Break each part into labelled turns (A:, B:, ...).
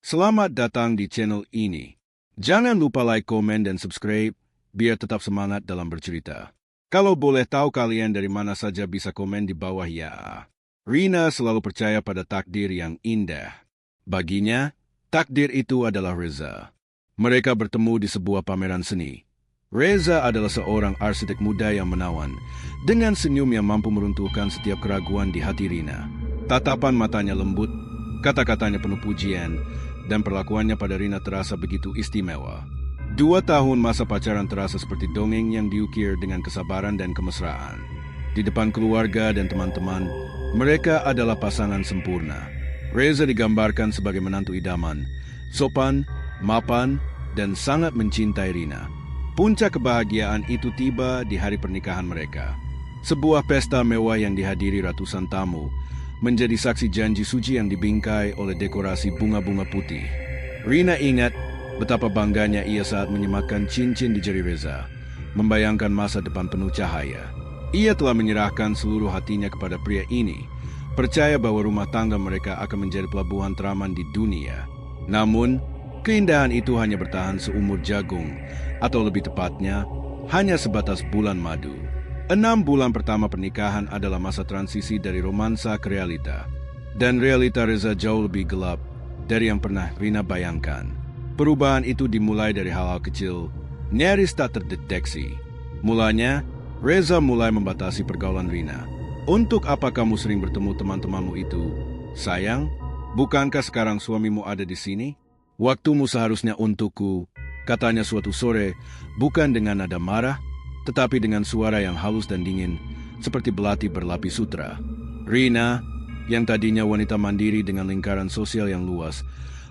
A: Selamat datang di channel ini. Jangan lupa like, komen, dan subscribe biar tetap semangat dalam bercerita. Kalau boleh tahu kalian dari mana saja bisa komen di bawah ya. Rina selalu percaya pada takdir yang indah. Baginya, takdir itu adalah Reza. Mereka bertemu di sebuah pameran seni. Reza adalah seorang arsitek muda yang menawan, dengan senyum yang mampu meruntuhkan setiap keraguan di hati Rina. Tatapan matanya lembut, kata-katanya penuh pujian, dan perlakuannya pada Rina terasa begitu istimewa. 2 tahun masa pacaran terasa seperti dongeng yang diukir dengan kesabaran dan kemesraan. Di depan keluarga dan teman-teman, mereka adalah pasangan sempurna. Reza digambarkan sebagai menantu idaman, sopan, mapan, dan sangat mencintai Rina. Puncak kebahagiaan itu tiba di hari pernikahan mereka. Sebuah pesta mewah yang dihadiri ratusan tamu, menjadi saksi janji suci yang dibingkai oleh dekorasi bunga-bunga putih. Rina ingat betapa bangganya ia saat menyematkan cincin di jari Reza, membayangkan masa depan penuh cahaya. Ia telah menyerahkan seluruh hatinya kepada pria ini, percaya bahwa rumah tangga mereka akan menjadi pelabuhan teraman di dunia. Namun, keindahan itu hanya bertahan seumur jagung, atau lebih tepatnya, hanya sebatas bulan madu. 6 bulan pertama pernikahan adalah masa transisi dari romansa ke realita. Dan realita Reza jauh lebih gelap dari yang pernah Rina bayangkan. Perubahan itu dimulai dari hal-hal kecil, nyaris tak terdeteksi. Mulanya, Reza mulai membatasi pergaulan Rina. "Untuk apa kamu sering bertemu teman-temanmu itu? Sayang, bukankah sekarang suamimu ada di sini? Waktumu seharusnya untukku," katanya suatu sore, bukan dengan nada marah, tetapi dengan suara yang halus dan dingin, seperti belati berlapis sutra. Rina, yang tadinya wanita mandiri dengan lingkaran sosial yang luas,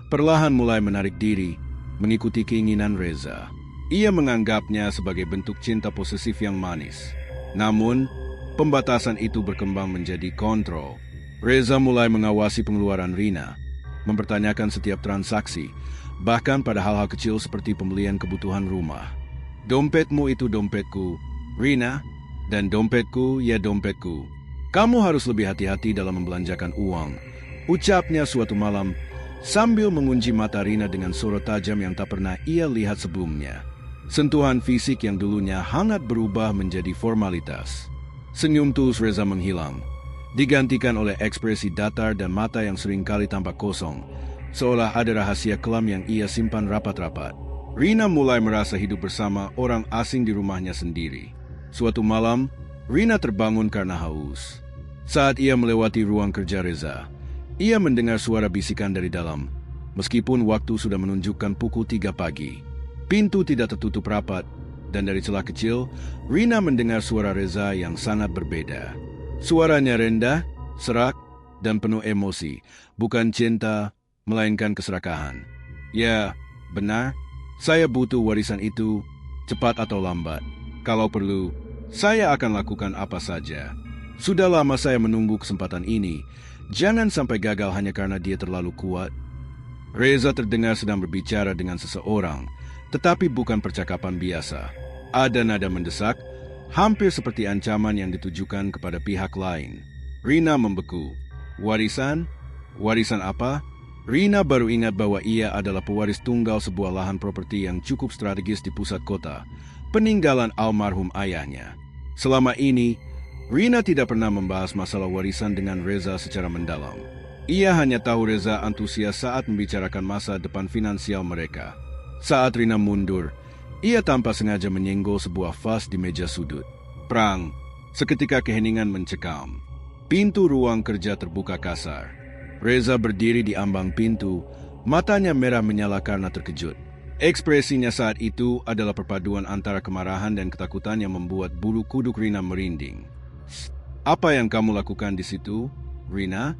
A: perlahan mulai menarik diri, mengikuti keinginan Reza. Ia menganggapnya sebagai bentuk cinta posesif yang manis. Namun, pembatasan itu berkembang menjadi kontrol. Reza mulai mengawasi pengeluaran Rina, mempertanyakan setiap transaksi, bahkan pada hal-hal kecil seperti pembelian kebutuhan rumah. "Dompetmu itu dompetku, Rina, dan dompetku ya dompetku. Kamu harus lebih hati-hati dalam membelanjakan uang," ucapnya suatu malam, sambil mengunci mata Rina dengan sorot tajam yang tak pernah ia lihat sebelumnya. Sentuhan fisik yang dulunya hangat berubah menjadi formalitas. Senyum tulus Reza menghilang, digantikan oleh ekspresi datar dan mata yang seringkali tampak kosong, seolah ada rahasia kelam yang ia simpan rapat-rapat. Rina mulai merasa hidup bersama orang asing di rumahnya sendiri. Suatu malam, Rina terbangun karena haus. Saat ia melewati ruang kerja Reza, ia mendengar suara bisikan dari dalam, meskipun waktu sudah menunjukkan pukul 3 pagi. Pintu tidak tertutup rapat, dan dari celah kecil, Rina mendengar suara Reza yang sangat berbeda. Suaranya rendah, serak, dan penuh emosi, bukan cinta, melainkan keserakahan. "Ya, benar. Saya butuh warisan itu, cepat atau lambat. Kalau perlu, saya akan lakukan apa saja. Sudah lama saya menunggu kesempatan ini. Jangan sampai gagal hanya karena dia terlalu kuat." Reza terdengar sedang berbicara dengan seseorang, tetapi bukan percakapan biasa. Ada nada mendesak, hampir seperti ancaman yang ditujukan kepada pihak lain. Rina membeku. "Warisan? Warisan apa?" Rina baru ingat bahwa ia adalah pewaris tunggal sebuah lahan properti yang cukup strategis di pusat kota, peninggalan almarhum ayahnya. Selama ini, Rina tidak pernah membahas masalah warisan dengan Reza secara mendalam. Ia hanya tahu Reza antusias saat membicarakan masa depan finansial mereka. Saat Rina mundur, ia tanpa sengaja menyenggol sebuah vas di meja sudut. Prang, seketika keheningan mencekam. Pintu ruang kerja terbuka kasar. Reza berdiri di ambang pintu, matanya merah menyala karena terkejut. Ekspresinya saat itu adalah perpaduan antara kemarahan dan ketakutan yang membuat bulu kuduk Rina merinding. "Apa yang kamu lakukan di situ, Rina?"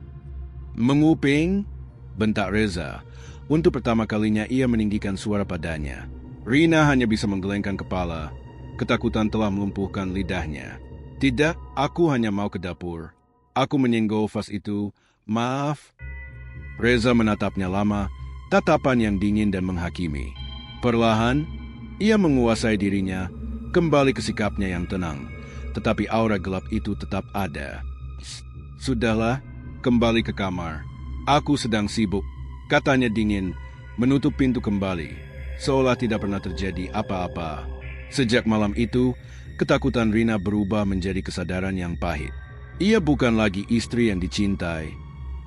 A: "Menguping," bentak Reza. Untuk pertama kalinya ia meninggikan suara padanya. Rina hanya bisa menggelengkan kepala. Ketakutan telah melumpuhkan lidahnya. "Tidak, aku hanya mau ke dapur. Aku menyenggol vas itu. Maaf." Reza menatapnya lama, tatapan yang dingin dan menghakimi. Perlahan, ia menguasai dirinya, kembali ke sikapnya yang tenang. Tetapi aura gelap itu tetap ada. "Sudahlah, kembali ke kamar. Aku sedang sibuk," Katanya dingin, menutup pintu kembali, seolah tidak pernah terjadi apa-apa. Sejak malam itu, ketakutan Rina berubah menjadi kesadaran yang pahit. Ia bukan lagi istri yang dicintai,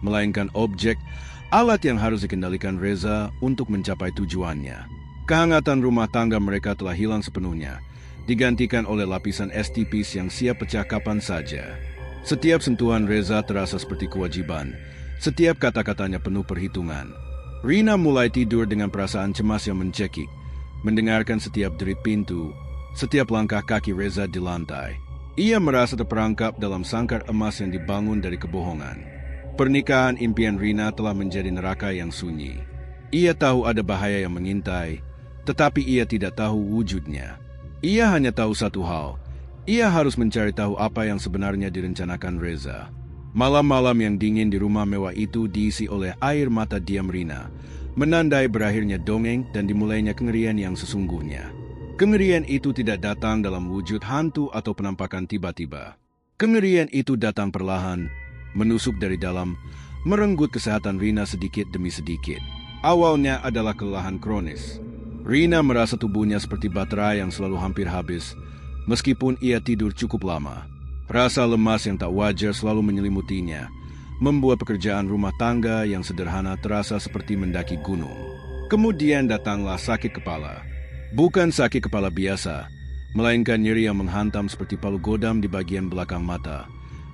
A: melainkan objek, alat yang harus dikendalikan Reza untuk mencapai tujuannya. Kehangatan rumah tangga mereka telah hilang sepenuhnya, digantikan oleh lapisan es tipis yang siap pecah kapan saja. Setiap sentuhan Reza terasa seperti kewajiban, setiap kata-katanya penuh perhitungan. Rina mulai tidur dengan perasaan cemas yang mencekik, mendengarkan setiap derit pintu, setiap langkah kaki Reza di lantai. Ia merasa terperangkap dalam sangkar emas yang dibangun dari kebohongan. Pernikahan impian Rina telah menjadi neraka yang sunyi. Ia tahu ada bahaya yang mengintai, tetapi ia tidak tahu wujudnya. Ia hanya tahu satu hal, ia harus mencari tahu apa yang sebenarnya direncanakan Reza. Malam-malam yang dingin di rumah mewah itu diisi oleh air mata diam Rina, menandai berakhirnya dongeng dan dimulainya kengerian yang sesungguhnya. Kengerian itu tidak datang dalam wujud hantu atau penampakan tiba-tiba. Kengerian itu datang perlahan, menusuk dari dalam, merenggut kesehatan Rina sedikit demi sedikit. Awalnya adalah kelelahan kronis. Rina merasa tubuhnya seperti baterai yang selalu hampir habis, meskipun ia tidur cukup lama. Rasa lemas yang tak wajar selalu menyelimutinya, membuat pekerjaan rumah tangga yang sederhana terasa seperti mendaki gunung. Kemudian datanglah sakit kepala. Bukan sakit kepala biasa, melainkan nyeri yang menghantam seperti palu godam di bagian belakang mata.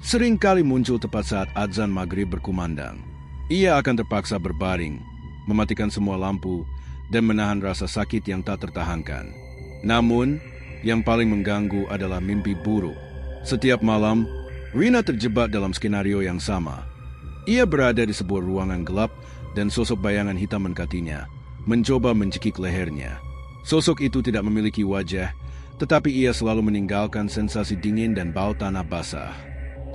A: Seringkali muncul tepat saat azan maghrib berkumandang. Ia akan terpaksa berbaring, mematikan semua lampu, dan menahan rasa sakit yang tak tertahankan. Namun, yang paling mengganggu adalah mimpi buruk. Setiap malam, Rina terjebak dalam skenario yang sama. Ia berada di sebuah ruangan gelap dan sosok bayangan hitam mendekatinya, mencoba mencekik lehernya. Sosok itu tidak memiliki wajah, tetapi ia selalu meninggalkan sensasi dingin dan bau tanah basah.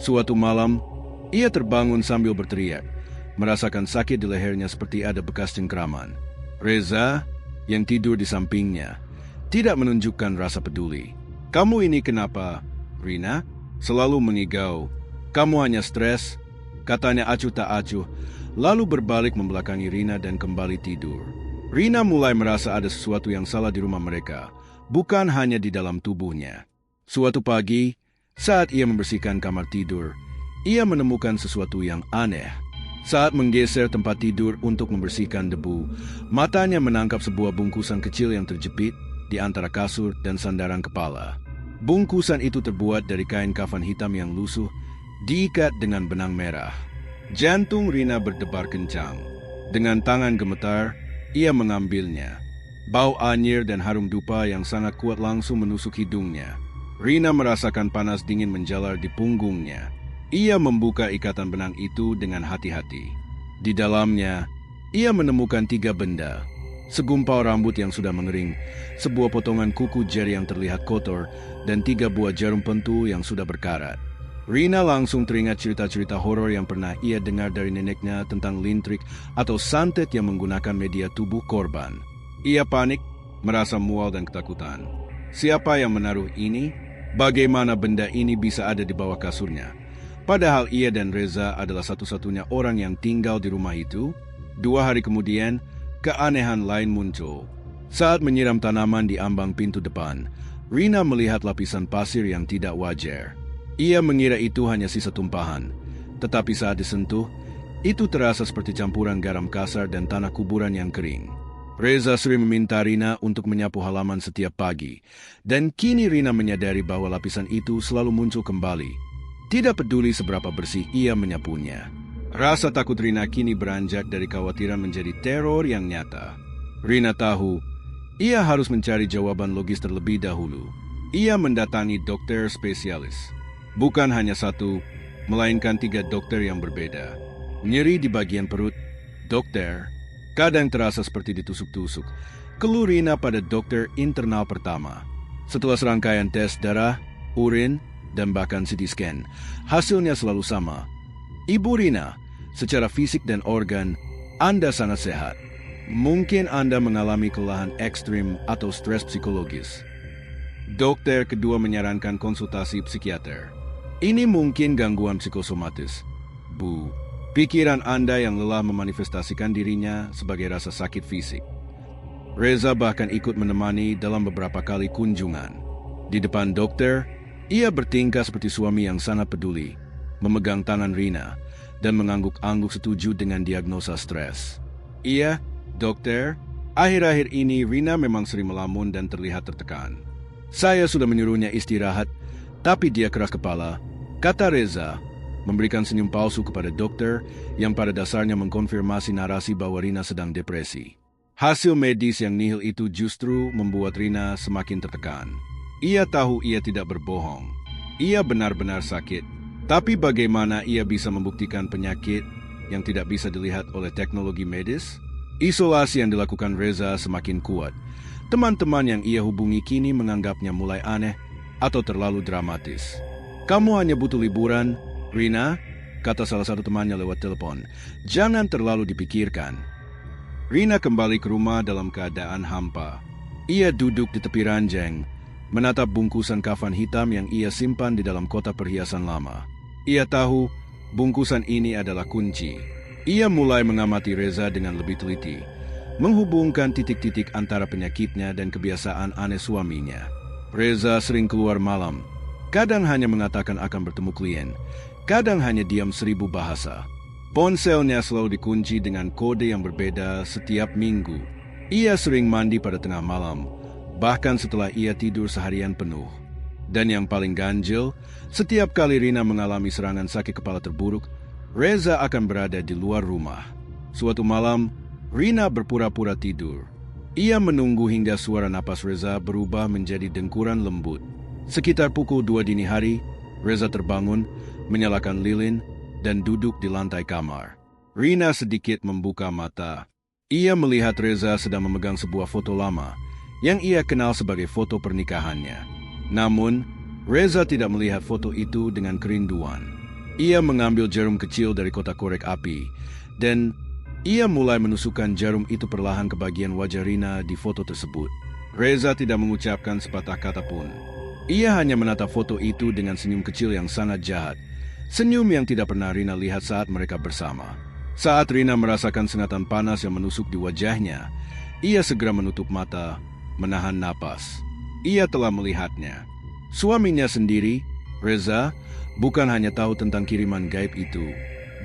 A: Suatu malam, ia terbangun sambil berteriak, merasakan sakit di lehernya seperti ada bekas cengkraman. Reza, yang tidur di sampingnya, tidak menunjukkan rasa peduli. "Kamu ini kenapa, Rina?" Selalu mengigau. "Kamu hanya stres," katanya acuh tak acuh, lalu berbalik membelakangi Rina dan kembali tidur. Rina mulai merasa ada sesuatu yang salah di rumah mereka, bukan hanya di dalam tubuhnya. Suatu pagi, saat ia membersihkan kamar tidur, ia menemukan sesuatu yang aneh. Saat menggeser tempat tidur untuk membersihkan debu, matanya menangkap sebuah bungkusan kecil yang terjepit di antara kasur dan sandaran kepala. Bungkusan itu terbuat dari kain kafan hitam yang lusuh, diikat dengan benang merah. Jantung Rina berdebar kencang. Dengan tangan gemetar, ia mengambilnya. Bau anyir dan harum dupa yang sangat kuat langsung menusuk hidungnya. Rina merasakan panas dingin menjalar di punggungnya. Ia membuka ikatan benang itu dengan hati-hati. Di dalamnya, ia menemukan 3 benda. Segumpal rambut yang sudah mengering, sebuah potongan kuku jari yang terlihat kotor, dan 3 buah jarum pentul yang sudah berkarat. Rina langsung teringat cerita-cerita horor yang pernah ia dengar dari neneknya tentang lintrik atau santet yang menggunakan media tubuh korban. Ia panik, merasa mual dan ketakutan. Siapa yang menaruh ini? Bagaimana benda ini bisa ada di bawah kasurnya? Padahal ia dan Reza adalah satu-satunya orang yang tinggal di rumah itu. 2 hari kemudian, keanehan lain muncul. Saat menyiram tanaman di ambang pintu depan, Rina melihat lapisan pasir yang tidak wajar. Ia mengira itu hanya sisa tumpahan, tetapi saat disentuh, itu terasa seperti campuran garam kasar dan tanah kuburan yang kering. Reza sering meminta Rina untuk menyapu halaman setiap pagi, dan kini Rina menyadari bahwa lapisan itu selalu muncul kembali. Tidak peduli seberapa bersih ia menyapunya. Rasa takut Rina kini beranjak dari kekhawatiran menjadi teror yang nyata. Rina tahu, ia harus mencari jawaban logis terlebih dahulu. Ia mendatangi dokter spesialis. Bukan hanya 1, melainkan 3 dokter yang berbeda. Nyeri di bagian perut, dokter, kadang terasa seperti ditusuk-tusuk. Keluh Rina pada dokter internal pertama. Setelah serangkaian tes darah, urin, dan bahkan CT scan, hasilnya selalu sama. Ibu Rina, secara fisik dan organ, Anda sangat sehat. Mungkin Anda mengalami kelelahan ekstrim atau stres psikologis. Dokter kedua menyarankan konsultasi psikiater. Ini mungkin gangguan psikosomatis, Bu. Pikiran Anda yang lelah memanifestasikan dirinya sebagai rasa sakit fisik. Reza bahkan ikut menemani dalam beberapa kali kunjungan. Di depan dokter, ia bertingkah seperti suami yang sangat peduli, memegang tangan Rina, dan mengangguk-angguk setuju dengan diagnosa stres. Iya, dokter, akhir-akhir ini Rina memang sering melamun dan terlihat tertekan. Saya sudah menyuruhnya istirahat, tapi dia keras kepala, kata Reza, memberikan senyum palsu kepada dokter yang pada dasarnya mengkonfirmasi narasi bahwa Rina sedang depresi. Hasil medis yang nihil itu justru membuat Rina semakin tertekan. Ia tahu ia tidak berbohong. Ia benar-benar sakit. Tapi bagaimana ia bisa membuktikan penyakit yang tidak bisa dilihat oleh teknologi medis? Isolasi yang dilakukan Reza semakin kuat. Teman-teman yang ia hubungi kini menganggapnya mulai aneh atau terlalu dramatis. Kamu hanya butuh liburan, Rina, kata salah satu temannya lewat telepon. Jangan terlalu dipikirkan. Rina kembali ke rumah dalam keadaan hampa. Ia duduk di tepi ranjang, menatap bungkusan kafan hitam yang ia simpan di dalam kotak perhiasan lama. Ia tahu bungkusan ini adalah kunci. Ia mulai mengamati Reza dengan lebih teliti, menghubungkan titik-titik antara penyakitnya dan kebiasaan aneh suaminya. Reza sering keluar malam, kadang hanya mengatakan akan bertemu klien, kadang hanya diam 1000 bahasa. Ponselnya selalu dikunci dengan kode yang berbeda setiap minggu. Ia sering mandi pada tengah malam, bahkan setelah ia tidur seharian penuh. Dan yang paling ganjil, setiap kali Rina mengalami serangan sakit kepala terburuk, Reza akan berada di luar rumah. Suatu malam, Rina berpura-pura tidur. Ia menunggu hingga suara napas Reza berubah menjadi dengkuran lembut. Sekitar pukul 2 dini hari, Reza terbangun, menyalakan lilin, dan duduk di lantai kamar. Rina sedikit membuka mata. Ia melihat Reza sedang memegang sebuah foto lama yang ia kenal sebagai foto pernikahannya. Namun, Reza tidak melihat foto itu dengan kerinduan. Ia mengambil jarum kecil dari kotak korek api, dan ia mulai menusukkan jarum itu perlahan ke bagian wajah Rina di foto tersebut. Reza tidak mengucapkan sepatah kata pun. Ia hanya menatap foto itu dengan senyum kecil yang sangat jahat. Senyum yang tidak pernah Rina lihat saat mereka bersama. Saat Rina merasakan sengatan panas yang menusuk di wajahnya, ia segera menutup mata, menahan napas. Ia telah melihatnya. Suaminya sendiri, Reza, bukan hanya tahu tentang kiriman gaib itu.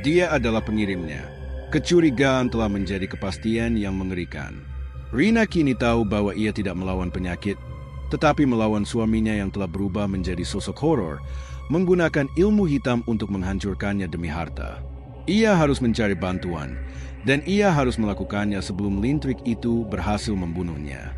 A: Dia adalah pengirimnya. Kecurigaan telah menjadi kepastian yang mengerikan. Rina kini tahu bahwa ia tidak melawan penyakit, tetapi melawan suaminya yang telah berubah menjadi sosok horor, menggunakan ilmu hitam untuk menghancurkannya demi harta. Ia harus mencari bantuan, dan ia harus melakukannya sebelum lintrik itu berhasil membunuhnya.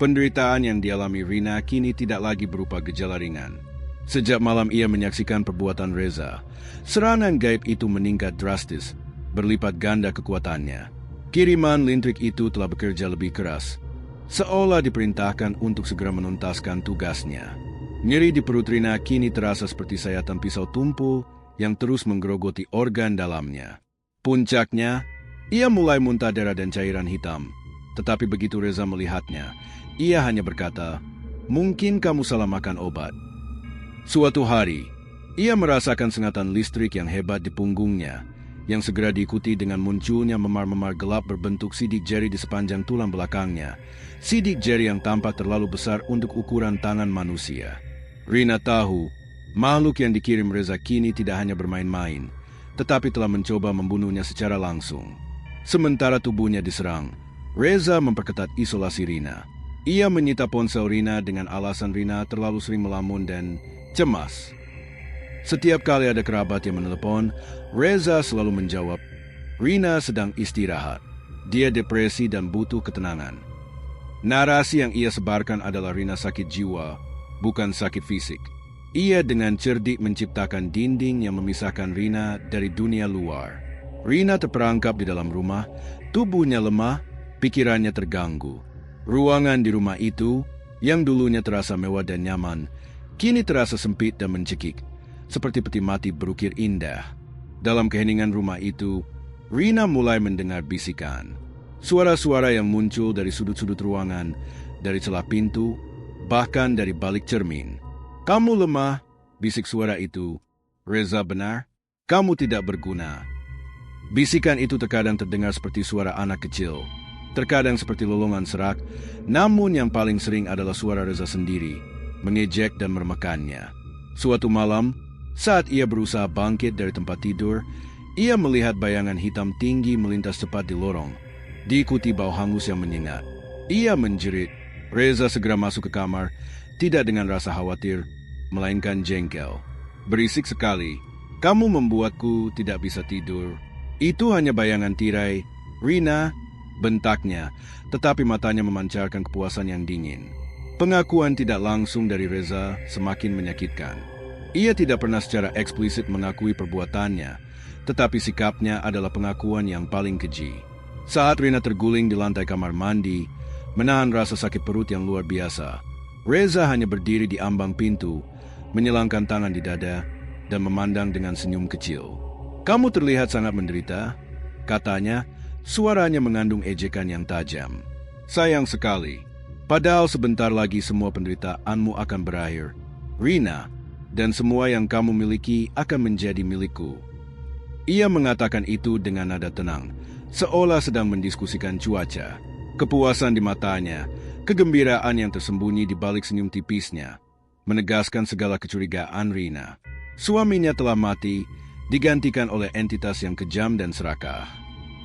A: Penderitaan yang dialami Rina kini tidak lagi berupa gejala ringan. Sejak malam ia menyaksikan perbuatan Reza, serangan gaib itu meningkat drastis, berlipat ganda kekuatannya. Kiriman lintrik itu telah bekerja lebih keras, seolah diperintahkan untuk segera menuntaskan tugasnya. Nyeri di perut Rina kini terasa seperti sayatan pisau tumpul yang terus menggerogoti organ dalamnya. Puncaknya, ia mulai muntah darah dan cairan hitam. Tetapi begitu Reza melihatnya, ia hanya berkata, "Mungkin kamu salah makan obat." Suatu hari, ia merasakan sengatan listrik yang hebat di punggungnya, yang segera diikuti dengan munculnya memar-memar gelap berbentuk sidik jari di sepanjang tulang belakangnya. Sidik jari yang tampak terlalu besar untuk ukuran tangan manusia. Rina tahu, makhluk yang dikirim Reza kini tidak hanya bermain-main, tetapi telah mencoba membunuhnya secara langsung. Sementara tubuhnya diserang, Reza memperketat isolasi Rina. Ia menyita ponsel Rina dengan alasan Rina terlalu sering melamun dan cemas. Setiap kali ada kerabat yang menelepon, Reza selalu menjawab, "Rina sedang istirahat. Dia depresi dan butuh ketenangan." Narasi yang ia sebarkan adalah Rina sakit jiwa, bukan sakit fisik. Ia dengan cerdik menciptakan dinding yang memisahkan Rina dari dunia luar. Rina terperangkap di dalam rumah, tubuhnya lemah, pikirannya terganggu. Ruangan di rumah itu, yang dulunya terasa mewah dan nyaman, kini terasa sempit dan mencekik, seperti peti mati berukir indah. Dalam keheningan rumah itu, Rina mulai mendengar bisikan. Suara-suara yang muncul dari sudut-sudut ruangan, dari celah pintu, bahkan dari balik cermin. "Kamu lemah," bisik suara itu. "Reza benar, kamu tidak berguna." Bisikan itu terkadang terdengar seperti suara anak kecil, terkadang seperti lolongan serak, namun yang paling sering adalah suara Reza sendiri, mengejek dan meremehkannya. Suatu malam, saat ia berusaha bangkit dari tempat tidur, ia melihat bayangan hitam tinggi melintas cepat di lorong, diikuti bau hangus yang menyengat. Ia menjerit. Reza segera masuk ke kamar, tidak dengan rasa khawatir, melainkan jengkel. Berisik sekali, kamu membuatku tidak bisa tidur. Itu hanya bayangan tirai, Rina, bentaknya, tetapi matanya memancarkan kepuasan yang dingin. Pengakuan tidak langsung dari Reza semakin menyakitkan. Ia tidak pernah secara eksplisit mengakui perbuatannya, tetapi sikapnya adalah pengakuan yang paling keji. Saat Rina terguling di lantai kamar mandi, menahan rasa sakit perut yang luar biasa, Reza hanya berdiri di ambang pintu, menyilangkan tangan di dada, dan memandang dengan senyum kecil. Kamu terlihat sangat menderita, katanya, suaranya mengandung ejekan yang tajam. Sayang sekali, padahal sebentar lagi semua penderitaanmu akan berakhir, Rina, dan semua yang kamu miliki akan menjadi milikku. Ia mengatakan itu dengan nada tenang, seolah sedang mendiskusikan cuaca. Kepuasan di matanya, kegembiraan yang tersembunyi di balik senyum tipisnya, menegaskan segala kecurigaan Rina. Suaminya telah mati, digantikan oleh entitas yang kejam dan serakah.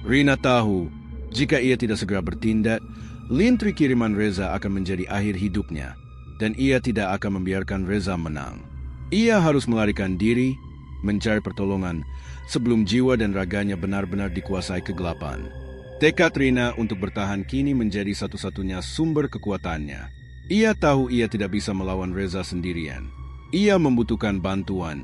A: Rina tahu, jika ia tidak segera bertindak, lintrik kiriman Reza akan menjadi akhir hidupnya, dan ia tidak akan membiarkan Reza menang. Ia harus melarikan diri, mencari pertolongan, sebelum jiwa dan raganya benar-benar dikuasai kegelapan. Tekad Rina untuk bertahan kini menjadi satu-satunya sumber kekuatannya. Ia tahu ia tidak bisa melawan Reza sendirian. Ia membutuhkan bantuan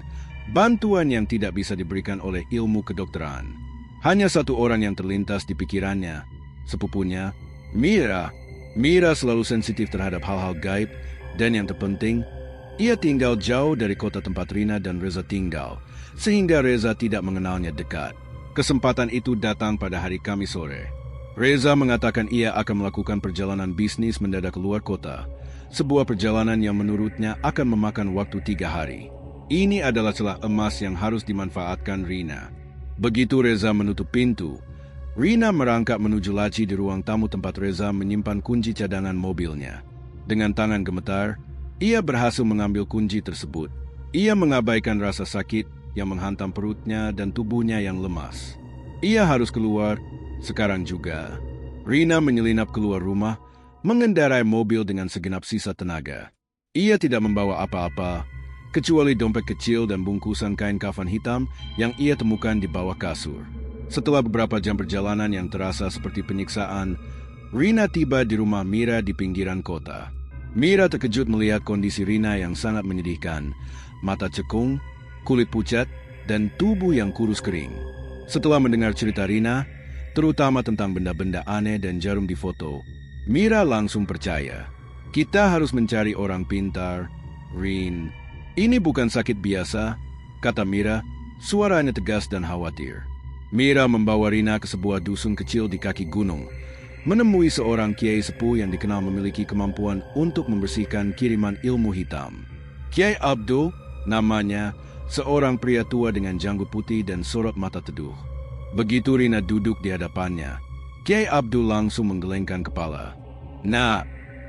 A: yang tidak bisa diberikan oleh ilmu kedokteran. Hanya satu orang yang terlintas di pikirannya, sepupunya, Mira. Mira selalu sensitif terhadap hal-hal gaib, dan yang terpenting, ia tinggal jauh dari kota tempat Rina dan Reza tinggal, sehingga Reza tidak mengenalnya dekat. Kesempatan itu datang pada hari Kamis sore. Reza mengatakan ia akan melakukan perjalanan bisnis mendadak keluar kota, sebuah perjalanan yang menurutnya akan memakan waktu 3 hari. Ini adalah celah emas yang harus dimanfaatkan Rina. Begitu Reza menutup pintu, Rina merangkak menuju laci di ruang tamu tempat Reza menyimpan kunci cadangan mobilnya. Dengan tangan gemetar, ia berhasil mengambil kunci tersebut. Ia mengabaikan rasa sakit yang menghantam perutnya dan tubuhnya yang lemas. Ia harus keluar, sekarang juga. Rina menyelinap keluar rumah, mengendarai mobil dengan segenap sisa tenaga. Ia tidak membawa apa-apa, kecuali dompet kecil dan bungkusan kain kafan hitam yang ia temukan di bawah kasur. Setelah beberapa jam perjalanan yang terasa seperti penyiksaan, Rina tiba di rumah Mira di pinggiran kota. Mira terkejut melihat kondisi Rina yang sangat menyedihkan, mata cekung, kulit pucat, dan tubuh yang kurus kering. Setelah mendengar cerita Rina, terutama tentang benda-benda aneh dan jarum di foto, Mira langsung percaya. Kita harus mencari orang pintar, Rin. Ini bukan sakit biasa, kata Mira, suaranya tegas dan khawatir. Mira membawa Rina ke sebuah dusun kecil di kaki gunung, menemui seorang kiai sepuh yang dikenal memiliki kemampuan untuk membersihkan kiriman ilmu hitam. Kiai Abdul, namanya, seorang pria tua dengan janggut putih dan sorot mata teduh. Begitu Rina duduk di hadapannya, Kiai Abdul langsung menggelengkan kepala. Nah,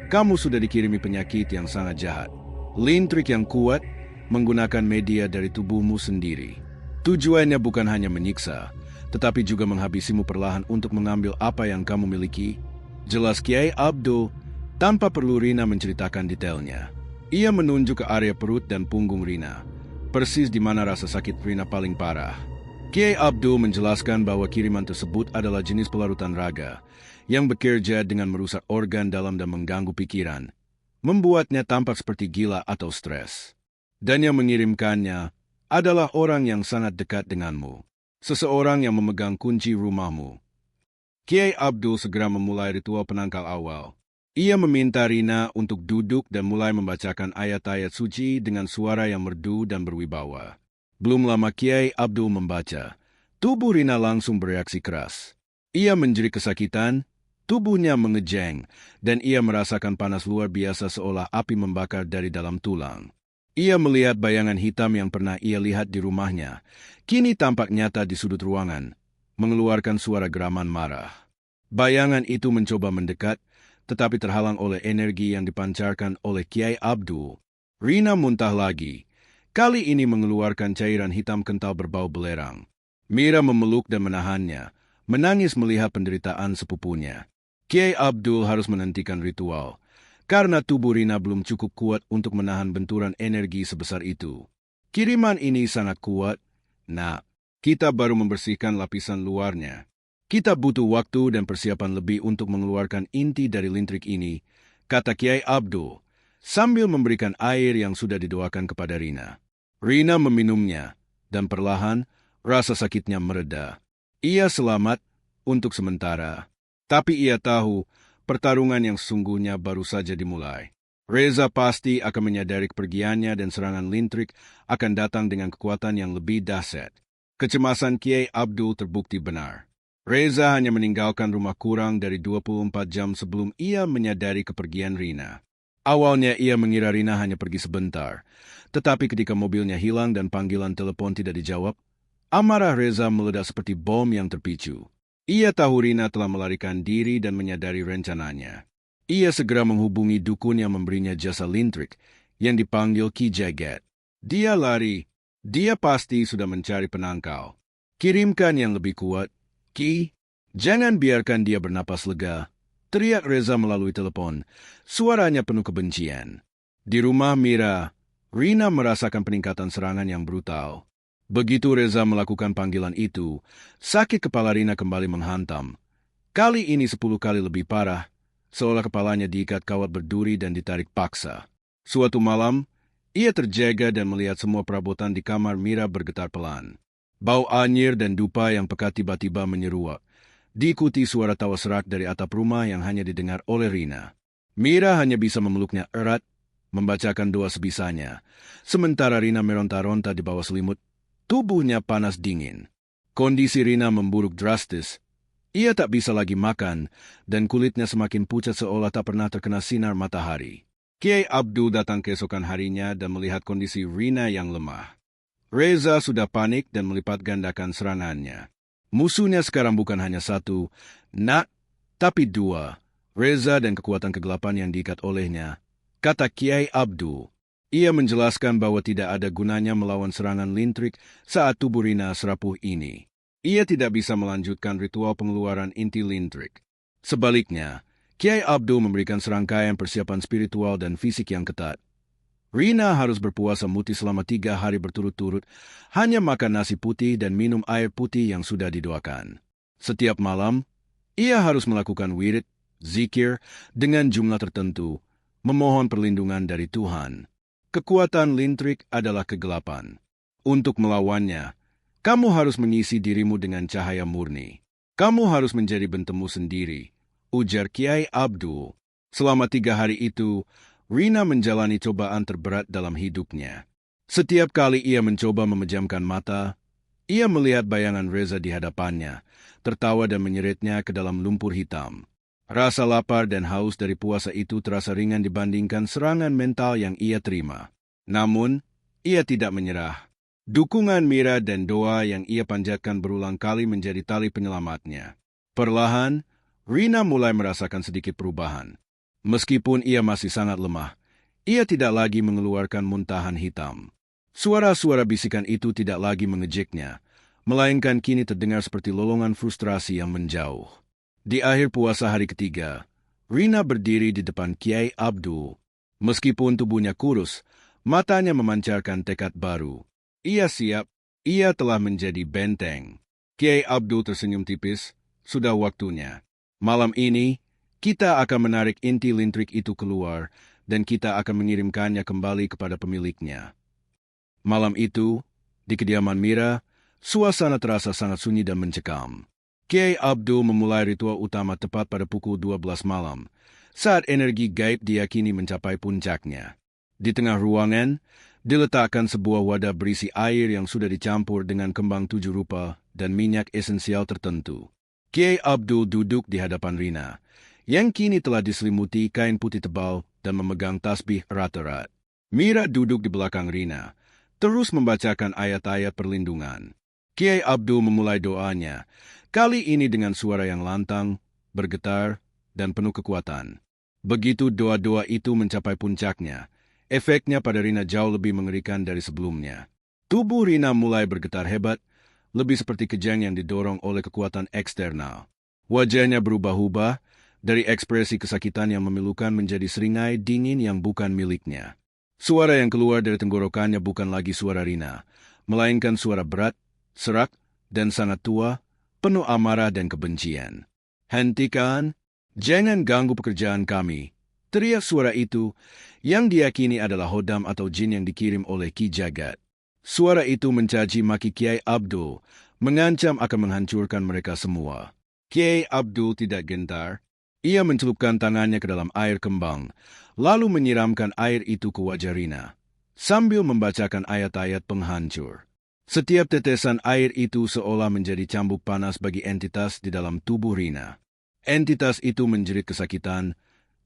A: kamu sudah dikirimi penyakit yang sangat jahat. Lintrik yang kuat menggunakan media dari tubuhmu sendiri. Tujuannya bukan hanya menyiksa, tetapi juga menghabisimu perlahan untuk mengambil apa yang kamu miliki. Jelas Kiai Abdul, tanpa perlu Rina menceritakan detailnya. Ia menunjuk ke area perut dan punggung Rina, persis di mana rasa sakit Rina paling parah. Kiai Abdul menjelaskan bahwa kiriman tersebut adalah jenis pelarutan raga yang bekerja dengan merusak organ dalam dan mengganggu pikiran, membuatnya tampak seperti gila atau stres. Dan yang mengirimkannya adalah orang yang sangat dekat denganmu, seseorang yang memegang kunci rumahmu. Kiai Abdul segera memulai ritual penangkal awal. Ia meminta Rina untuk duduk dan mulai membacakan ayat-ayat suci dengan suara yang merdu dan berwibawa. Belum lama Kiai Abdul membaca, tubuh Rina langsung bereaksi keras. Ia menjerit kesakitan, tubuhnya mengejeng, dan ia merasakan panas luar biasa seolah api membakar dari dalam tulang. Ia melihat bayangan hitam yang pernah ia lihat di rumahnya, kini tampak nyata di sudut ruangan, mengeluarkan suara geraman marah. Bayangan itu mencoba mendekat, tetapi terhalang oleh energi yang dipancarkan oleh Kiai Abdul. Rina muntah lagi. Kali ini mengeluarkan cairan hitam kental berbau belerang. Mira memeluk dan menahannya, menangis melihat penderitaan sepupunya. Kiai Abdul harus menghentikan ritual, karena tubuh Rina belum cukup kuat untuk menahan benturan energi sebesar itu. Kiriman ini sangat kuat. Nah, kita baru membersihkan lapisan luarnya. Kita butuh waktu dan persiapan lebih untuk mengeluarkan inti dari lintrik ini, kata Kiai Abdul, sambil memberikan air yang sudah didoakan kepada Rina. Rina meminumnya, dan perlahan rasa sakitnya mereda. Ia selamat untuk sementara. Tapi ia tahu pertarungan yang sesungguhnya baru saja dimulai. Reza pasti akan menyadari kepergiannya dan serangan lintrik akan datang dengan kekuatan yang lebih dahsyat. Kecemasan Kiai Abdul terbukti benar. Reza hanya meninggalkan rumah kurang dari 24 jam sebelum ia menyadari kepergian Rina. Awalnya ia mengira Rina hanya pergi sebentar, tetapi ketika mobilnya hilang dan panggilan telepon tidak dijawab, amarah Reza meledak seperti bom yang terpicu. Ia tahu Rina telah melarikan diri dan menyadari rencananya. Ia segera menghubungi dukun yang memberinya jasa lintrik, yang dipanggil Ki Jagat. Dia lari. Dia pasti sudah mencari penangkal. Kirimkan yang lebih kuat, Ki. Jangan biarkan dia bernapas lega, teriak Reza melalui telepon. Suaranya penuh kebencian. Di rumah Mira, Rina merasakan peningkatan serangan yang brutal. Begitu Reza melakukan panggilan itu, sakit kepala Rina kembali menghantam. Kali ini 10 kali lebih parah, seolah kepalanya diikat kawat berduri dan ditarik paksa. Suatu malam, ia terjaga dan melihat semua perabotan di kamar Mira bergetar pelan. Bau anyir dan dupa yang pekat tiba-tiba menyeruak, diikuti suara tawa serak dari atap rumah yang hanya didengar oleh Rina. Mira hanya bisa memeluknya erat, membacakan doa sebisanya, sementara Rina meronta-ronta di bawah selimut, tubuhnya panas dingin. Kondisi Rina memburuk drastis. Ia tak bisa lagi makan, dan kulitnya semakin pucat seolah tak pernah terkena sinar matahari. Kiai Abdul datang keesokan harinya dan melihat kondisi Rina yang lemah. Reza sudah panik dan melipat gandakan serangannya. Musuhnya sekarang bukan hanya satu, tapi dua. Reza dan kekuatan kegelapan yang diikat olehnya, kata Kiai Abdul. Ia menjelaskan bahwa tidak ada gunanya melawan serangan lintrik saat tubuh Rina serapuh ini. Ia tidak bisa melanjutkan ritual pengeluaran inti lintrik. Sebaliknya, Kiai Abdul memberikan serangkaian persiapan spiritual dan fisik yang ketat. Rina harus berpuasa muti selama 3 hari berturut-turut, hanya makan nasi putih dan minum air putih yang sudah didoakan. Setiap malam, ia harus melakukan wirid, zikir, dengan jumlah tertentu, memohon perlindungan dari Tuhan. Kekuatan lintrik adalah kegelapan. Untuk melawannya, kamu harus mengisi dirimu dengan cahaya murni. Kamu harus menjadi bentemu sendiri, ujar Kiai Abdul. Selama 3 hari itu, Rina menjalani cobaan terberat dalam hidupnya. Setiap kali ia mencoba memejamkan mata, ia melihat bayangan Reza di hadapannya, tertawa dan menyeretnya ke dalam lumpur hitam. Rasa lapar dan haus dari puasa itu terasa ringan dibandingkan serangan mental yang ia terima. Namun, ia tidak menyerah. Dukungan Mira dan doa yang ia panjatkan berulang kali menjadi tali penyelamatnya. Perlahan, Rina mulai merasakan sedikit perubahan. Meskipun ia masih sangat lemah, ia tidak lagi mengeluarkan muntahan hitam. Suara-suara bisikan itu tidak lagi mengejeknya, melainkan kini terdengar seperti lolongan frustrasi yang menjauh. Di akhir puasa hari ketiga, Rina berdiri di depan Kiai Abdul. Meskipun tubuhnya kurus, matanya memancarkan tekad baru. Ia siap, ia telah menjadi benteng. Kiai Abdul tersenyum tipis, sudah waktunya. Malam ini, kita akan menarik inti lintrik itu keluar, dan kita akan mengirimkannya kembali kepada pemiliknya. Malam itu, di kediaman Mira, suasana terasa sangat sunyi dan mencekam. Kiai Abdul memulai ritual utama tepat pada pukul 12 malam, saat energi gaib diyakini mencapai puncaknya. Di tengah ruangan, diletakkan sebuah wadah berisi air yang sudah dicampur dengan kembang 7 rupa dan minyak esensial tertentu. Kiai Abdul duduk di hadapan Rina, yang kini telah diselimuti kain putih tebal dan memegang tasbih erat-erat. Mira duduk di belakang Rina, terus membacakan ayat-ayat perlindungan. Kiai Abdul memulai doanya, kali ini dengan suara yang lantang, bergetar, dan penuh kekuatan. Begitu doa-doa itu mencapai puncaknya, efeknya pada Rina jauh lebih mengerikan dari sebelumnya. Tubuh Rina mulai bergetar hebat, lebih seperti kejang yang didorong oleh kekuatan eksternal. Wajahnya berubah-ubah, dari ekspresi kesakitan yang memilukan menjadi seringai dingin yang bukan miliknya. Suara yang keluar dari tenggorokannya bukan lagi suara Rina, melainkan suara berat, serak, dan sangat tua, penuh amarah dan kebencian. "Hentikan! Jangan ganggu pekerjaan kami!" teriak suara itu, yang diyakini adalah hodam atau jin yang dikirim oleh Ki Jagat. Suara itu mencaci maki Kiai Abdul, mengancam akan menghancurkan mereka semua. Kiai Abdul tidak gentar. Ia mencelupkan tangannya ke dalam air kembang, lalu menyiramkan air itu ke wajah Rina, sambil membacakan ayat-ayat penghancur. Setiap tetesan air itu seolah menjadi cambuk panas bagi entitas di dalam tubuh Rina. Entitas itu menjerit kesakitan,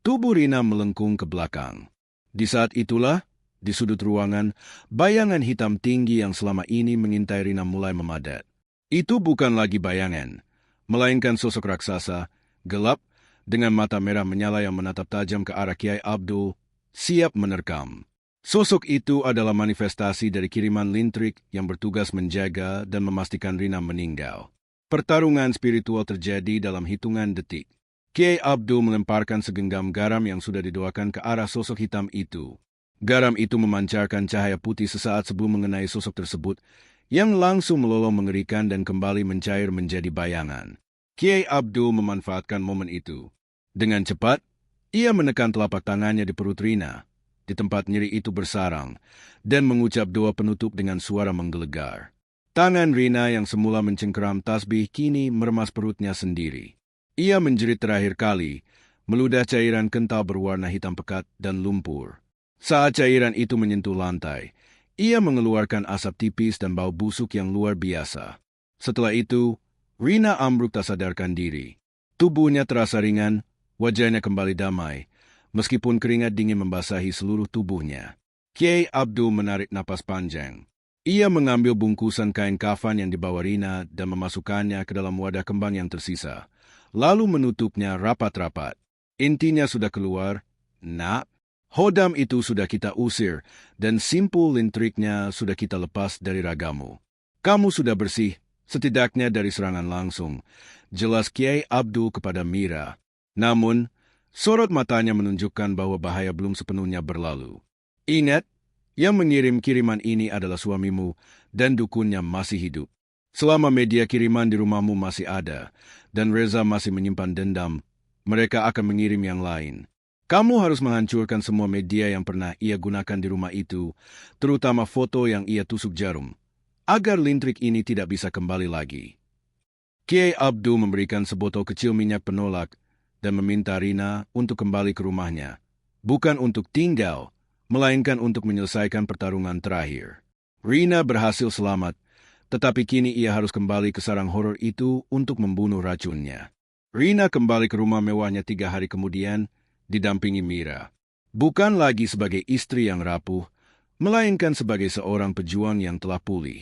A: tubuh Rina melengkung ke belakang. Di saat itulah, di sudut ruangan, bayangan hitam tinggi yang selama ini mengintai Rina mulai memadat. Itu bukan lagi bayangan, melainkan sosok raksasa, gelap, dengan mata merah menyala yang menatap tajam ke arah Kiai Abdul, siap menerkam. Sosok itu adalah manifestasi dari kiriman lintrik yang bertugas menjaga dan memastikan Rina meninggal. Pertarungan spiritual terjadi dalam hitungan detik. Kiai Abdul melemparkan segenggam garam yang sudah didoakan ke arah sosok hitam itu. Garam itu memancarkan cahaya putih sesaat sebelum mengenai sosok tersebut, yang langsung melolong mengerikan dan kembali mencair menjadi bayangan. Kiai Abdul memanfaatkan momen itu. Dengan cepat, ia menekan telapak tangannya di perut Rina, di tempat nyeri itu bersarang, dan mengucap doa penutup dengan suara menggelegar. Tangan Rina yang semula mencengkeram tasbih kini meremas perutnya sendiri. Ia menjerit terakhir kali, meludah cairan kental berwarna hitam pekat dan lumpur. Saat cairan itu menyentuh lantai, ia mengeluarkan asap tipis dan bau busuk yang luar biasa. Setelah itu, Rina ambruk tak sadarkan diri. Tubuhnya terasa ringan, wajahnya kembali damai, meskipun keringat dingin membasahi seluruh tubuhnya. Kiai Abdul menarik napas panjang. Ia mengambil bungkusan kain kafan yang dibawa Rina dan memasukkannya ke dalam wadah kembang yang tersisa, lalu menutupnya rapat-rapat. "Intinya sudah keluar, Nak. Hodam itu sudah kita usir, dan simpul lintriknya sudah kita lepas dari ragamu. Kamu sudah bersih, setidaknya dari serangan langsung," jelas Kiai Abdul kepada Mira. Namun, sorot matanya menunjukkan bahwa bahaya belum sepenuhnya berlalu. "Ingat, yang mengirim kiriman ini adalah suamimu dan dukunnya masih hidup. Selama media kiriman di rumahmu masih ada, dan Reza masih menyimpan dendam, mereka akan mengirim yang lain. Kamu harus menghancurkan semua media yang pernah ia gunakan di rumah itu, terutama foto yang ia tusuk jarum, agar lintrik ini tidak bisa kembali lagi." Kiai Abdul memberikan sebotol kecil minyak penolak dan meminta Rina untuk kembali ke rumahnya, bukan untuk tinggal, melainkan untuk menyelesaikan pertarungan terakhir. Rina berhasil selamat, tetapi kini ia harus kembali ke sarang horor itu untuk membunuh racunnya. Rina kembali ke rumah mewahnya 3 hari kemudian, didampingi Mira. Bukan lagi sebagai istri yang rapuh, melainkan sebagai seorang pejuang yang telah pulih.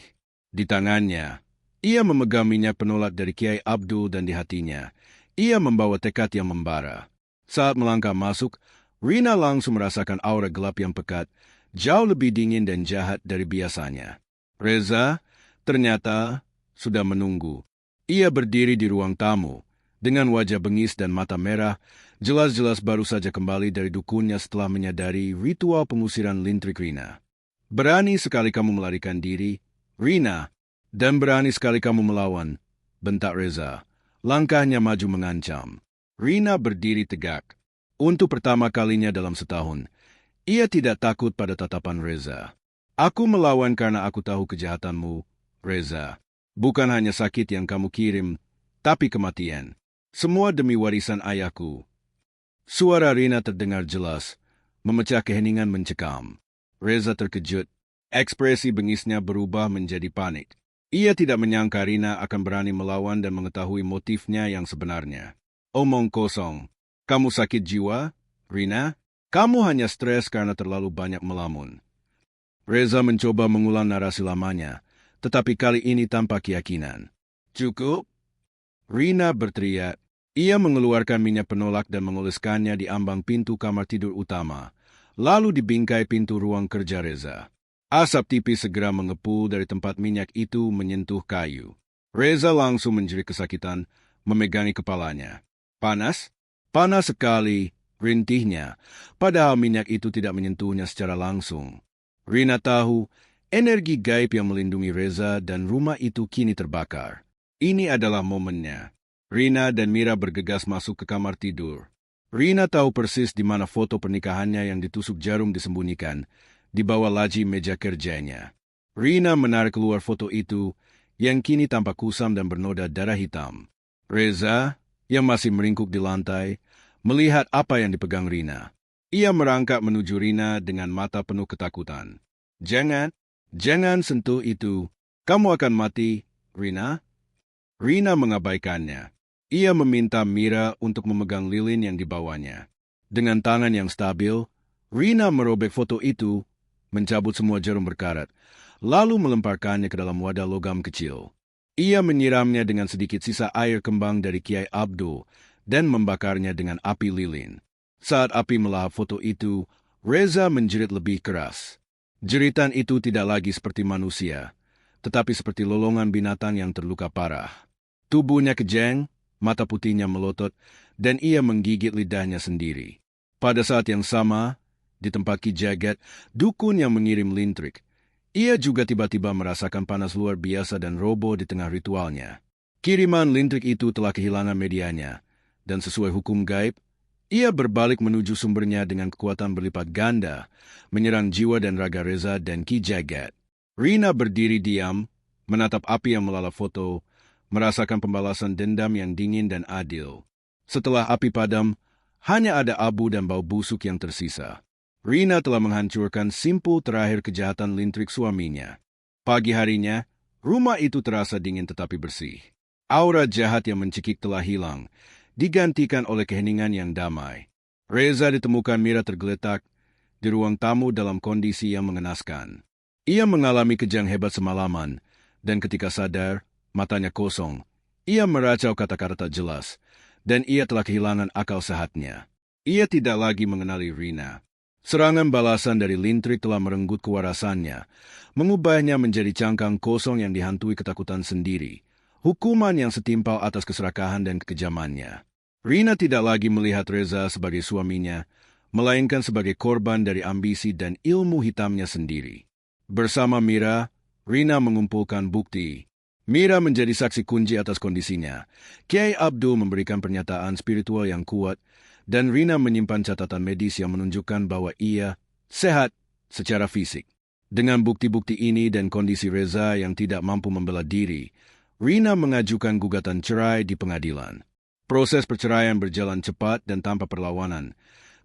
A: Di tangannya, ia memegang minyak penolak dari Kiai Abdul dan di hatinya, ia membawa tekad yang membara. Saat melangkah masuk, Rina langsung merasakan aura gelap yang pekat, jauh lebih dingin dan jahat dari biasanya. Reza, ternyata, sudah menunggu. Ia berdiri di ruang tamu, dengan wajah bengis dan mata merah, jelas-jelas baru saja kembali dari dukunnya setelah menyadari ritual pengusiran lintrik Rina. "Berani sekali kamu melarikan diri, Rina, dan berani sekali kamu melawan," bentak Reza. Langkahnya maju mengancam. Rina berdiri tegak. Untuk pertama kalinya dalam setahun, ia tidak takut pada tatapan Reza. "Aku melawan karena aku tahu kejahatanmu, Reza. Bukan hanya sakit yang kamu kirim, tapi kematian. Semua demi warisan ayahku." Suara Rina terdengar jelas, memecah keheningan mencekam. Reza terkejut. Ekspresi bengisnya berubah menjadi panik. Ia tidak menyangka Rina akan berani melawan dan mengetahui motifnya yang sebenarnya. "Omong kosong. Kamu sakit jiwa, Rina? Kamu hanya stres karena terlalu banyak melamun." Reza mencoba mengulang narasi lamanya, tetapi kali ini tanpa keyakinan. "Cukup?" Rina berteriak. Ia mengeluarkan minyak penolak dan mengoleskannya di ambang pintu kamar tidur utama, lalu di bingkai pintu ruang kerja Reza. Asap tipis segera mengepul dari tempat minyak itu menyentuh kayu. Reza langsung menjerit kesakitan, memegangi kepalanya. "Panas? Panas sekali," rintihnya, padahal minyak itu tidak menyentuhnya secara langsung. Rina tahu, energi gaib yang melindungi Reza dan rumah itu kini terbakar. Ini adalah momennya. Rina dan Mira bergegas masuk ke kamar tidur. Rina tahu persis di mana foto pernikahannya yang ditusuk jarum disembunyikan, di bawah laji meja kerjanya. Rina menarik keluar foto itu, yang kini tampak kusam dan bernoda darah hitam. Reza, yang masih meringkuk di lantai, melihat apa yang dipegang Rina. Ia merangkak menuju Rina dengan mata penuh ketakutan. Jangan sentuh itu. Kamu akan mati, Rina." Rina mengabaikannya. Ia meminta Mira untuk memegang lilin yang dibawanya. Dengan tangan yang stabil, Rina merobek foto itu, mencabut semua jarum berkarat, lalu melemparkannya ke dalam wadah logam kecil. Ia menyiramnya dengan sedikit sisa air kembang dari Kiai Abdul dan membakarnya dengan api lilin. Saat api melahap foto itu, Reza menjerit lebih keras. Jeritan itu tidak lagi seperti manusia, tetapi seperti lolongan binatang yang terluka parah. Tubuhnya kejang, mata putihnya melotot, dan ia menggigit lidahnya sendiri. Pada saat yang sama, di tempat Ki Jagat, dukun yang mengirim lintrik, ia juga tiba-tiba merasakan panas luar biasa dan roboh di tengah ritualnya. Kiriman lintrik itu telah kehilangan medianya, dan sesuai hukum gaib, ia berbalik menuju sumbernya dengan kekuatan berlipat ganda, menyerang jiwa dan raga Reza dan Ki Jagat. Rina berdiri diam, menatap api yang melalap foto, merasakan pembalasan dendam yang dingin dan adil. Setelah api padam, hanya ada abu dan bau busuk yang tersisa. Rina telah menghancurkan simpul terakhir kejahatan lintrik suaminya. Pagi harinya, rumah itu terasa dingin tetapi bersih. Aura jahat yang mencekik telah hilang, digantikan oleh keheningan yang damai. Reza ditemukan Mira tergeletak di ruang tamu dalam kondisi yang mengenaskan. Ia mengalami kejang hebat semalaman, dan ketika sadar, matanya kosong. Ia meracau kata-kata tak jelas, dan ia telah kehilangan akal sehatnya. Ia tidak lagi mengenali Rina. Serangan balasan dari lintrik telah merenggut kewarasannya, mengubahnya menjadi cangkang kosong yang dihantui ketakutan sendiri. Hukuman yang setimpal atas keserakahan dan kekejamannya. Rina tidak lagi melihat Reza sebagai suaminya, melainkan sebagai korban dari ambisi dan ilmu hitamnya sendiri. Bersama Mira, Rina mengumpulkan bukti. Mira menjadi saksi kunci atas kondisinya. Kiai Abdul memberikan pernyataan spiritual yang kuat, dan Rina menyimpan catatan medis yang menunjukkan bahwa ia sehat secara fisik. Dengan bukti-bukti ini dan kondisi Reza yang tidak mampu membela diri, Rina mengajukan gugatan cerai di pengadilan. Proses perceraian berjalan cepat dan tanpa perlawanan,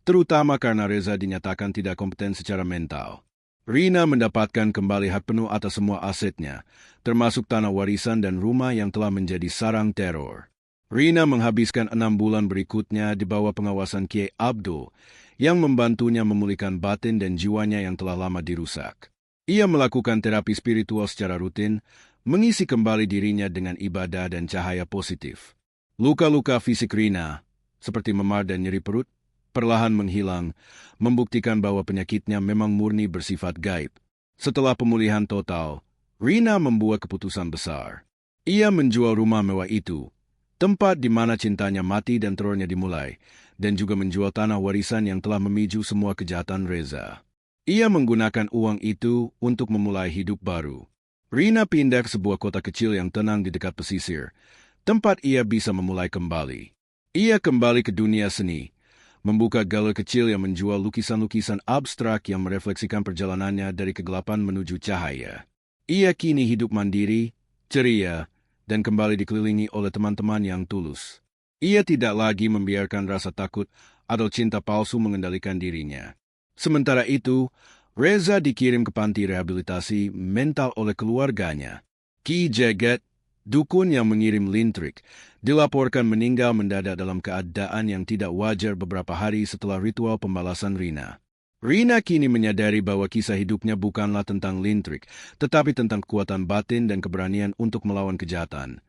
A: terutama karena Reza dinyatakan tidak kompeten secara mental. Rina mendapatkan kembali hak penuh atas semua asetnya, termasuk tanah warisan dan rumah yang telah menjadi sarang teror. Rina menghabiskan 6 bulan berikutnya di bawah pengawasan Kiai Abdul, yang membantunya memulihkan batin dan jiwanya yang telah lama dirusak. Ia melakukan terapi spiritual secara rutin, mengisi kembali dirinya dengan ibadah dan cahaya positif. Luka-luka fisik Rina, seperti memar dan nyeri perut, perlahan menghilang, membuktikan bahwa penyakitnya memang murni bersifat gaib. Setelah pemulihan total, Rina membuat keputusan besar. Ia menjual rumah mewah itu, tempat di mana cintanya mati dan terornya dimulai, dan juga menjual tanah warisan yang telah memicu semua kejahatan Reza. Ia menggunakan uang itu untuk memulai hidup baru. Rina pindah ke sebuah kota kecil yang tenang di dekat pesisir, tempat ia bisa memulai kembali. Ia kembali ke dunia seni, membuka galeri kecil yang menjual lukisan-lukisan abstrak yang merefleksikan perjalanannya dari kegelapan menuju cahaya. Ia kini hidup mandiri, ceria, dan kembali dikelilingi oleh teman-teman yang tulus. Ia tidak lagi membiarkan rasa takut atau cinta palsu mengendalikan dirinya. Sementara itu, Reza dikirim ke panti rehabilitasi mental oleh keluarganya. Ki Jagat, dukun yang mengirim lintrik, dilaporkan meninggal mendadak dalam keadaan yang tidak wajar beberapa hari setelah ritual pembalasan Rina. Rina kini menyadari bahwa kisah hidupnya bukanlah tentang lintrik, tetapi tentang kekuatan batin dan keberanian untuk melawan kejahatan.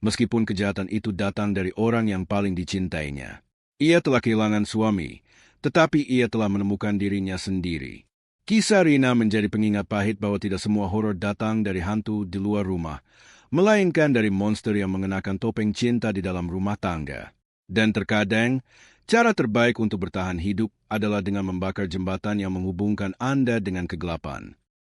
A: Meskipun kejahatan itu datang dari orang yang paling dicintainya. Ia telah kehilangan suami, tetapi ia telah menemukan dirinya sendiri. Kisah Rina menjadi pengingat pahit bahwa tidak semua horor datang dari hantu di luar rumah, melainkan dari monster yang mengenakan topeng cinta di dalam rumah tangga. Dan terkadang, cara terbaik untuk bertahan hidup adalah dengan membakar jembatan yang menghubungkan Anda dengan kegelapan.